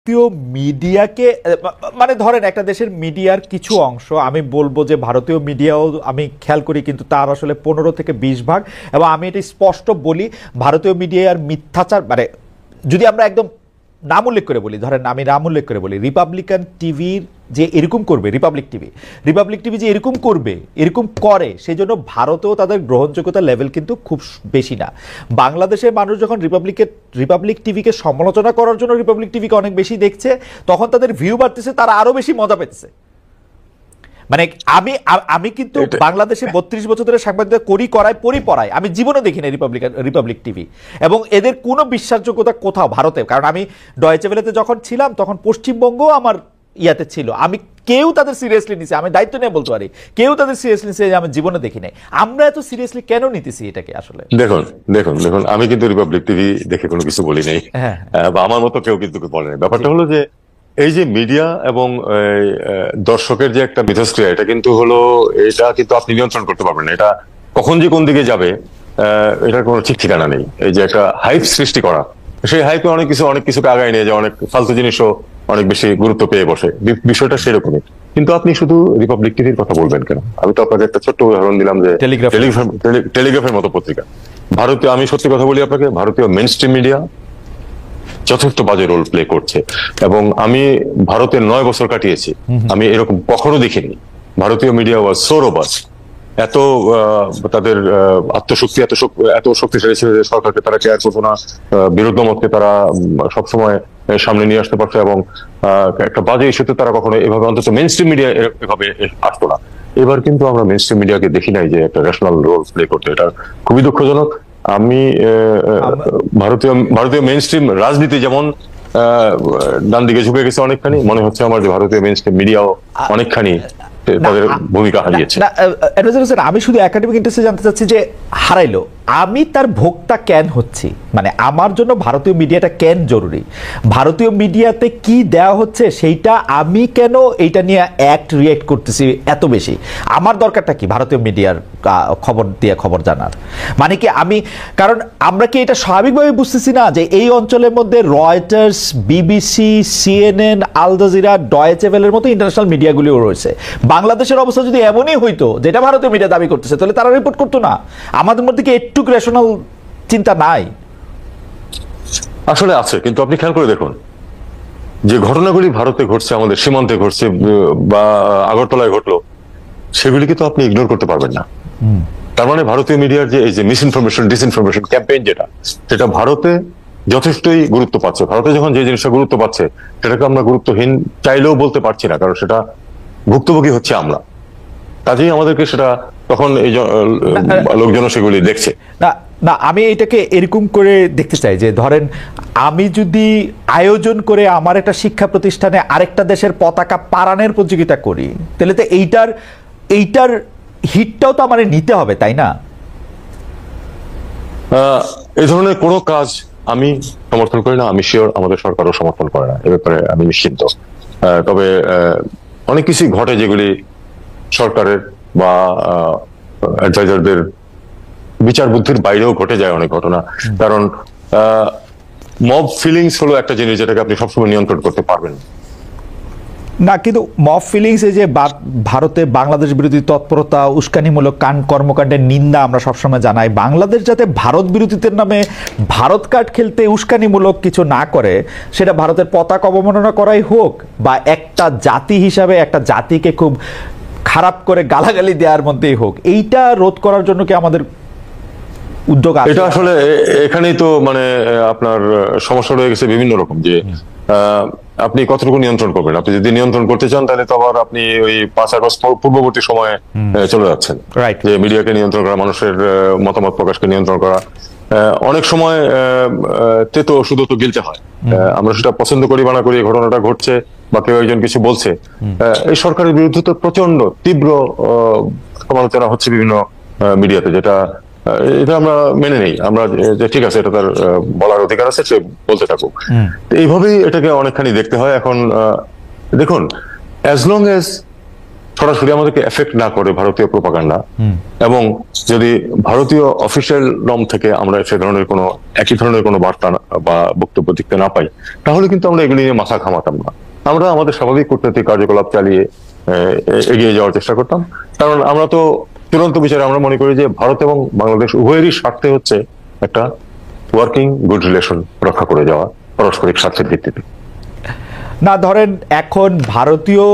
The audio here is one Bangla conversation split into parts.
ভারতীয় মিডিয়াকে মানে ধরেন একটা দেশের মিডিয়ার কিছু অংশ আমি বলবো যে ভারতীয় মিডিয়াও আমি খেয়াল করি কিন্তু তার আসলে 15 থেকে 20 ভাগ এবং আমি এটা স্পষ্ট বলি ভারতীয় মিডিয়ার মিথ্যাচার মানে যদি আমরা একদম নাম উল্লেখ করে বলি ধরেন আমি নাম উল্লেখ করে বলি রিপাবলিকান টিভির যে এরকম করবে রিপাবলিক টিভি যে এরকম করবে এরকম করে সেই জন্য ভারতেও তাদের গ্রহণযোগ্যতার লেভেল কিন্তু খুব বেশি না। বাংলাদেশের মানুষ যখন রিপাবলিক টিভিকে সমালোচনা করার জন্য রিপাবলিক টিভিকে অনেক বেশি দেখছে তখন তাদের ভিউ বাড়তেছে, তারা আরো বেশি মজা পেতেছে। মানে আমি কিন্তু বাংলাদেশে 32 বছর ধরে সাংবাদিকতা পড়াই আমি জীবনে দেখি না রিপাবলিক টিভি এবং এদের কোনো বিশ্বাসযোগ্যতা কোথাও ভারতে, কারণ আমি ডয়েচে ভেলেতে যখন ছিলাম তখন পশ্চিমবঙ্গ আমার ইয়াতে ছিল, আমি কেউ তাদের সিরিয়াসলি নিছে, আমি দায়িত্ব নিয়ে বলতে পারি কেউ তাদের সিরিয়াসলি নিছে আমি জীবনে দেখি নাই। আমরা এত সিরিয়াসলি কেন নিতেছি এটাকে আসলে? দেখুন আমি কিন্তু রিপাবলিক টিভি দেখে কোনো কিছু বলি নাই, বা আমার মতো কেউ কিন্তু বলে নাই। ব্যাপারটা হলো যে এই যে মিডিয়া এবং দর্শকের যে একটা মিথস্ক্রিয়া এটা কিন্তু আপনি নিয়ন্ত্রণ করতে পারবেন না। এটা কখন যে কোন দিকে যাবে এটার কোনো ঠিক ঠিকানা নেই। এই যে একটা হাইপ সৃষ্টি করা, সেই হাইপে অনেক কিছুকে আগায় নিয়ে যায়, অনেক ফালতু জিনিসও অনেক বেশি গুরুত্ব পেয়ে বসে, বিষয়টা সেরকমই। কিন্তু আপনি শুধু রিপাবলিক টিভির কথা বলবেন কেন? আমি তো আপনাকে একটা ছোট্ট উদাহরণ দিলাম যে টেলিগ্রাফের মতো পত্রিকা। আমি সত্যি কথা বলি আপনাকে, ভারতীয় মেইন স্ট্রিম মিডিয়া যথেষ্ট বাজে রোল প্লে করছে এবং আমি ভারতে 9 বছর কাটিয়েছি, আমি এরকম কখনো দেখিনি। ভারতীয় মিডিয়া ওয়াজ সো রোবাস্ট, এত তাদের আত্মশক্তি এত শক্তিশালী ছিল যে সরকারকে তারা কেয়ার করতো না, বিরোধ মতকে তারা সবসময় সামনে নিয়ে আসতে পারতো এবং একটা বাজে ইস্যুতে তারা কখনো এভাবে অন্তত মেইন স্ট্রিম মিডিয়া এভাবে আসতো না। এবার কিন্তু আমরা মেইন স্ট্রিম মিডিয়াকে দেখি নাই যে একটা ন্যাশনাল রোল প্লে করতে, এটা খুবই দুঃখজনক। আমি ভারতীয় মেইন স্ট্রিম রাজনীতি যেমন ডান দিকে ঝুঁকে গেছে অনেকখানি, মনে হচ্ছে আমার যে ভারতীয় মেইন স্ট্রিম মিডিয়াও অনেকখানি তাদের ভূমিকা হারিয়েছে। আমি শুধু একাডেমিক ইন্টারেস্টে জানতে চাচ্ছি যে হারাইলো, আমি তার ভোক্তা কেন হচ্ছি, মানে আমার জন্য ভারতীয় মিডিয়াটা কেন জরুরি, ভারতীয় মিডিয়াতে কি দেওয়া হচ্ছে সেইটা আমি কেন এইটা নিয়ে রিয়েক্ট করতেছি এত বেশি, আমার দরকারটা কি ভারতীয় মিডিয়ার খবর জানার? মানে কি কারণ আমরা কি এটা স্বাভাবিকভাবে বুঝতেছি না যে এই অঞ্চলের মধ্যে Reuters, BBC, CNN, Al Jazeera, Deutsche ভেলের মতো ইন্টারন্যাশনাল মিডিয়াগুলিও রয়েছে। বাংলাদেশের অবস্থা যদি এমনই হইতো যেটা ভারতীয় মিডিয়া দাবি করতেছে তাহলে তারা রিপোর্ট করতো না। আমাদের মধ্যে কি একটু রেশনাল চিন্তা নাই? আসলে আছে, কিন্তু আপনি খেয়াল করে দেখুন যে ঘটনাগুলি ভারতে ঘটছে, আমাদের সীমান্তে ঘটছে বা আগরতলায় ঘটলো, সেগুলিকে তো আপনি ইগনোর করতে পারবেন না। তার মানে ভারতীয় মিডিয়ার যে এই যে মিসইনফরমেশন ডিসইনফরমেশন ক্যাম্পেইন সেটা ভারতে যথেষ্টই গুরুত্ব পাচ্ছে। ভারতে যখন যে জিনিসটা গুরুত্ব পাচ্ছে সেটাকে আমরা গুরুত্বহীন চাইলেও বলতে পারছি না, কারণ সেটা ভুক্তভোগী হচ্ছে আমরা। কাজেই আমাদেরকে সেটা তখন এই লোকজন সেগুলি দেখছে না। আমি এটাকে এরকম করে দেখতে চাই যে ধরেন আমি যদি আয়োজন করে আমার একটা শিক্ষা প্রতিষ্ঠানে আরেকটা দেশের পতাকা পারানের প্রতিযোগিতা করি তাহলে তো এইটার হিটটাও তো আমার নিতে হবে, তাই না? এই ধরনের কোনো কাজ আমি সমর্থন করি না, আমি শিওর আমাদের সরকারও সমর্থন করে না, এ ব্যাপারে আমি নিশ্চিন্ত। তবে অনেক কিছুই ঘটে যেগুলি সরকারের বা অ্যাডভাইজারদের বিচার বুদ্ধির বাইরেও ঘটে যায় অনেক ঘটনা। কারণ মব ফিলিংস হলো একটা জিনিস যেটাকে আপনি সবসময় নিয়ন্ত্রণ করতে পারবেন না, কিন্তু মব ফিলিংস এই যে ভারতে বাংলাদেশ বিরোধী তৎপরতা, উস্কানিমূলক কর্মকাণ্ডের নিন্দা আমরা সবসময় জানাই। বাংলাদেশ যাতে ভারত বিরোধীদের নামে ভারত কার্ড খেলতে উস্কানিমূলক কিছু না করে, সেটা ভারতের পতাকা অবমাননা করাই হোক বা একটা জাতি হিসাবে একটা জাতিকে খুব খারাপ করে গালাগালি দেওয়ার মধ্যেই হোক, এইটা রোধ করার জন্য কি আমাদের উদ্যোগ আছে? এটা আসলে এখানেই তো মানে আপনার সমস্যা রয়ে গেছে বিভিন্ন রকম, যে আপনি কতটুকু নিয়ন্ত্রণ করবেন। আপনি যদি নিয়ন্ত্রণ করতে চান তাহলে তো আবার আপনি ওই 5 আগস্ট পূর্ববর্তী সময়ে চলে যাচ্ছেন, যে মিডিয়াকে নিয়ন্ত্রণ করা, মানুষের মতামত প্রকাশকে নিয়ন্ত্রণ করা। অনেক সময় তেতো ওষুধও তো গিলতে হয়। আমরা সেটা পছন্দ করি বা না করি, ঘটনাটা ঘটছে বা কেউ একজন কিছু বলছে, এই সরকারের বিরুদ্ধে তো প্রচন্ড তীব্র সমালোচনা হচ্ছে বিভিন্ন মিডিয়াতে, এটা আমরা মেনে নেই। আমরা যে ঠিক আছে, এটা তার বলার অধিকার আছে, সে বলতে থাকুক। এইভাবেই এটাকে অনেকখানি দেখতে হয়। এখন দেখুন, অ্যাজ লং এজ সরাসরি আমাদেরকে এফেক্ট না করে ভারতীয় প্রোপাগান্ডা, এবং যদি ভারতীয় অফিসিয়াল নর্ম থেকে আমরা সে ধরনের কোনো একই ধরনের কোনো বার্তা বা বক্তব্য দেখতে না পাই, তাহলে কিন্তু আমরা এগুলি নিয়ে মাথা ঘামাতাম না। আমরা আমাদের স্বাভাবিক কূটনৈতিক কার্যকলাপ চালিয়ে এগিয়ে যাওয়ার চেষ্টা করতাম। কারণ আমরা তো চূড়ান্ত বিচারে আমরা মনে করি যে ভারত এবং বাংলাদেশ উভয়েরই স্বার্থে হচ্ছে একটা ওয়ার্কিং গুড রিলেশন রক্ষা করে যাওয়া পারস্পরিক স্বার্থের ভিত্তিতে। না ধরেন এখন ভারতীয়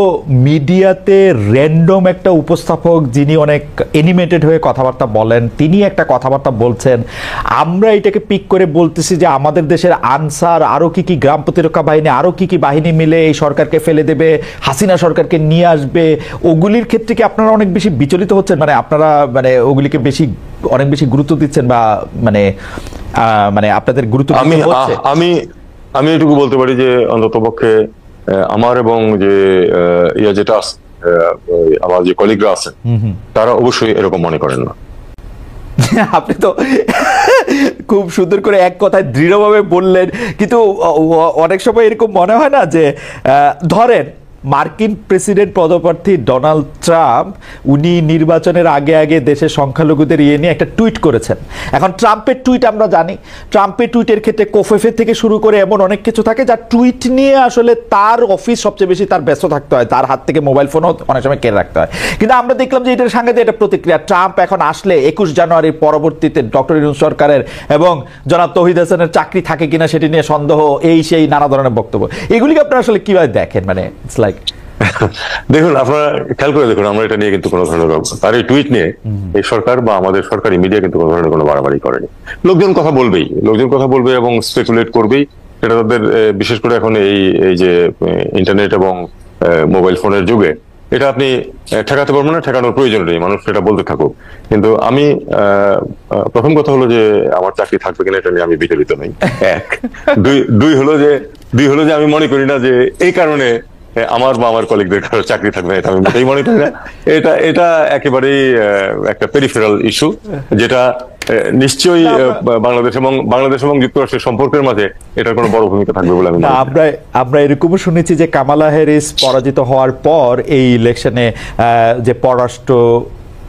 মিডিয়াতে র্যান্ডম একটা উপস্থাপক যিনি অনেক এনিমেটেড হয়ে কথাবার্তা বলেন, তিনি একটা কথাবার্তা বলছেন, আমরা এটাকে পিক করে বলতেছি যে আমাদের দেশের আনসার আরো কি গ্রাম প্রতিরক্ষা বাহিনী আরো কি বাহিনী মিলে এই সরকারকে ফেলে দেবে, হাসিনা সরকারকে নিয়ে আসবে। ওগুলির ক্ষেত্রে কি আপনারা অনেক বেশি বিচলিত হচ্ছেন, মানে আপনারা মানে ওগুলিকে অনেক বেশি গুরুত্ব দিচ্ছেন, বা মানে আপনাদের গুরুত্ব হচ্ছে? আমি এটুকু বলতে পারি যে অন্ততপক্ষে আমার এবং যে যেটা আমার যে কলিগরা আছেন তারা অবশ্যই এরকম মনে করেন না। আপনি তো খুব সুন্দর করে এক কথায় দৃঢ়ভাবে বললেন, কিন্তু অনেক সময় এরকম মনে হয় না যে ধরেন মার্কিন প্রেসিডেন্ট পদপ্রার্থী ডোনাল্ড ট্রাম্প উনি নির্বাচনের আগে আগে দেশের সংখ্যালঘুদের নিয়ে একটা টুইট করেছেন। এখন ট্রাম্পের টুইট আমরা জানি, ট্রাম্পের টুইটের ক্ষেত্রে কোফেফে থেকে শুরু করে এমন অনেক কিছু থাকে যা টুইট নিয়ে আসলে তার অফিস সবচেয়ে বেশি তার ব্যস্ত থাকতে হয়, তার হাত থেকে মোবাইল ফোনও অনেক সময় কেড়ে রাখতে হয়। কিন্তু আমরা দেখলাম যে এটার সাংঘাতিক একটা প্রতিক্রিয়া। ট্রাম্প এখন আসলে 21 জানুয়ারির পরবর্তীতে ডক্টর ইউনূস সরকারের এবং জনাব তৌহিদ হাসানের চাকরি থাকে কিনা সেটি নিয়ে সন্দেহ, এই সেই নানা ধরনের বক্তব্য, এগুলিকে আপনারা আসলে কিভাবে দেখেন? মানে দেখুন, আপনারা খেয়াল করে দেখুন, আমরা এটা নিয়ে কিন্তু কোনো ধরনের তার এই টুইট নিয়ে এই সরকার বা আমাদের সরকারি মিডিয়া কিন্তু কোনো ধরনের কোনো বাড়াবাড়ি করেনি। লোকজন কথা বলবে এবং স্পেকুলেট করবেই। এটা তাদের, বিশেষ করে এখন এই যে ইন্টারনেট এবং মোবাইল ফোনের যুগে এটা আপনি ঠেকাতে পারবেন না, ঠেকানোর প্রয়োজন নেই, মানুষ সেটা বলতে থাকুক। কিন্তু আমি প্রথম কথা হলো যে আমার চাকরি থাকবে কিনা এটা নিয়ে আমি বিচলিত নই, এক। দুই হলো যে আমি মনে করি না যে এই কারণে আমার বা আমার কলিগদের কারো চাকরি থাকবে, এটা আমি মোটেই মনে করি না। এটা একেবারেই একটা পেরিফেরাল ইস্যু, যেটা নিশ্চয়ই বাংলাদেশ এবং যুক্তরাষ্ট্রের সম্পর্কের মাঝে এটার কোনো বড় ভূমিকা থাকবে বলে আমি আমরা এরকমও শুনেছি যে কামালা হ্যারিস পরাজিত হওয়ার পর এই ইলেকশনে যে পররাষ্ট্র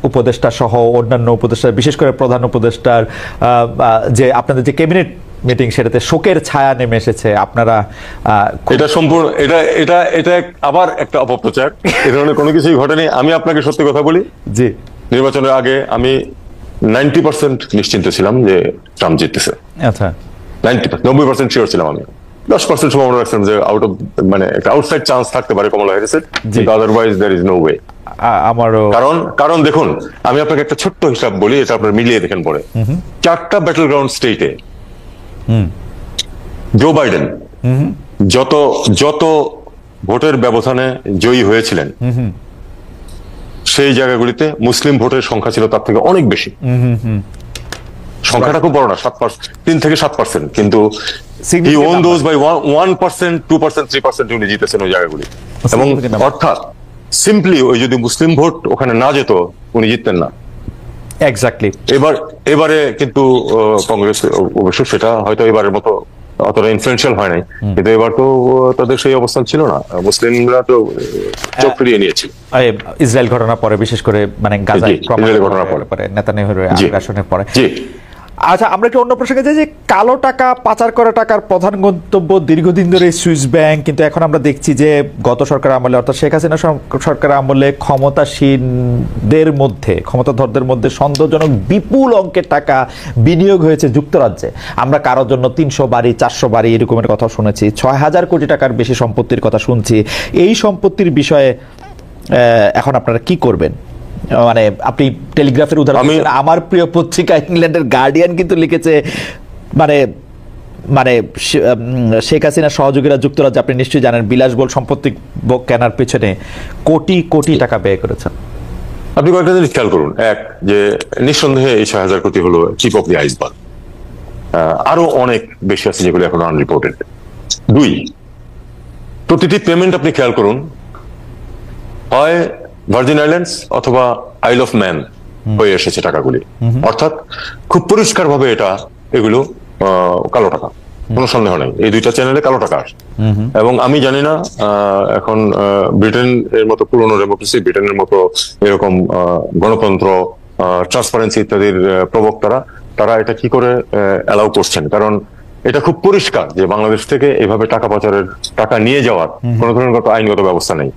উপদেষ্টা সহ অন্যান্য উপদেষ্টা, বিশেষ করে প্রধান উপদেষ্টার যে আপনাদের যে ক্যাবিনেট মিটিং, সেটাতে শোকের ছায়া নেমে এসেছে। আপনারা এটা সম্পূর্ণ এটা আবার একটা অপপ্রচার, এ ধরনের কোনো কিছুই ঘটেনি। আমি আপনাকে সত্যি কথা বলি, জি, নির্বাচনের আগে আমি 90% নিশ্চিন্ত ছিলাম যে ট্রাম্প জিততেছে। আচ্ছা, 90% শিওর ছিলাম। আমি 10% সম্ভাবনা রাখছিলাম যে মানে একটা আউটসাইড চান্স থাকতে পারে কমলা হ্যারিসের, কিন্তু otherwise there is no way. আমারও কারণ দেখুন, আমি আপনাকে একটা ছোট্ট হিসাব বলি, এটা আপনার মিলিয়ে দেখেন পরে। 4টা ব্যাটল গ্রাউন্ড স্টেটে জো বাইডেন যত ভোটের ব্যবধানে জয়ী হয়েছিলেন, সেই জায়গাগুলিতে মুসলিম ভোটের সংখ্যা ছিল তার থেকে অনেক বেশি। সংখ্যাটা খুব বড় না, 3 থেকে 7%, কিন্তু he won those by 1%, 2%, 3% উনি জিতেছেন ওই জায়গাগুলি। এবং অর্থাৎ সিম্পলি ওই যদি মুসলিম ভোট ওখানে না যেত, উনি জিততেন না। এক্স্যাক্টলি। এবারে কিন্তু কংগ্রেস অবশ্য সেটা হয়তো এবারের মতো অতটা ইনফ্লুয়েন্সিয়াল হয় নাই, কিন্তু এবার তো তাদের সেই অবস্থান ছিল না, মুসলিমরা তো চোখ ফিরিয়ে নিয়েছিল ইসরায়েল ঘটনার পরে, বিশেষ করে মানে গাজায় ঘটনার পরে, নেতানিয়াহুর আগ্রাসনের পরে। আচ্ছা, আমরা একটু অন্য প্রসঙ্গে যাই যে কালো টাকা পাচার করা টাকার প্রধান গন্তব্য দীর্ঘদিন ধরে সুইস ব্যাংক, কিন্তু এখন আমরা দেখছি যে গত সরকার আমলে অর্থাৎ শেখ হাসিনা সরকার আমলে ক্ষমতাধরদের মধ্যে সন্দেহজনক বিপুল অঙ্কের টাকা বিনিয়োগ হয়েছে যুক্তরাজ্যে। আমরা কারোর জন্য 300 বাড়ি 400 বাড়ি এরকমের কথা শুনেছি, 6000 কোটি টাকার বেশি সম্পত্তির কথা শুনছি। এই সম্পত্তির বিষয়ে এখন আপনারা কি করবেন? মানে আপনি টেলিগ্রাফের উদাহরণ, আমার প্রিয় পত্রিকা ইংল্যান্ডের গার্ডিয়ান কিন্তু লিখেছে, মানে শেখ হাসিনার সহযোগীরা যুক্তরাজ্যে, আপনি নিশ্চয়ই জানেন, বিলাসবহুল সম্পত্তি কেনার পেছনে কোটি কোটি টাকা ব্যয় করেছেন। আপনি কয়েকটা জিনিস খেয়াল করুন। এক, যে নিঃসন্দেহে এই 6000 কোটি হলো টিপ অফ দি আইসবার্গ, আরো অনেক বেশি আছে যেগুলো এখন আনরিপোর্টেড। 2, প্রতিটি পেমেন্ট আপনি খেয়াল করুন, হয় ভার্জিন আইল্যান্ডস অথবা আইল অফ ম্যান হয়ে এসেছে টাকাগুলি। অর্থাৎ খুব পরিষ্কার ভাবে এগুলো কালো টাকা। কোনো সন্দেহ নেই এই দুইটা চ্যানেলে কালো টাকা আসে। এবং আমি জানি না এখন ব্রিটেন এর মতো পুরনো ডেমোক্রেসি, ব্রিটেনের মতো এরকম গণতন্ত্র, ট্রান্সপারেন্সি ইত্যাদির প্রবক্তারা তারা এটা কি করে অ্যালাউ করছেন, কারণ এটা খুব পরিষ্কার যে বাংলাদেশ থেকে এভাবে টাকা পাচারের টাকা নিয়ে যাওয়ার কোনো ধরনের আইনগত ব্যবস্থা নেই।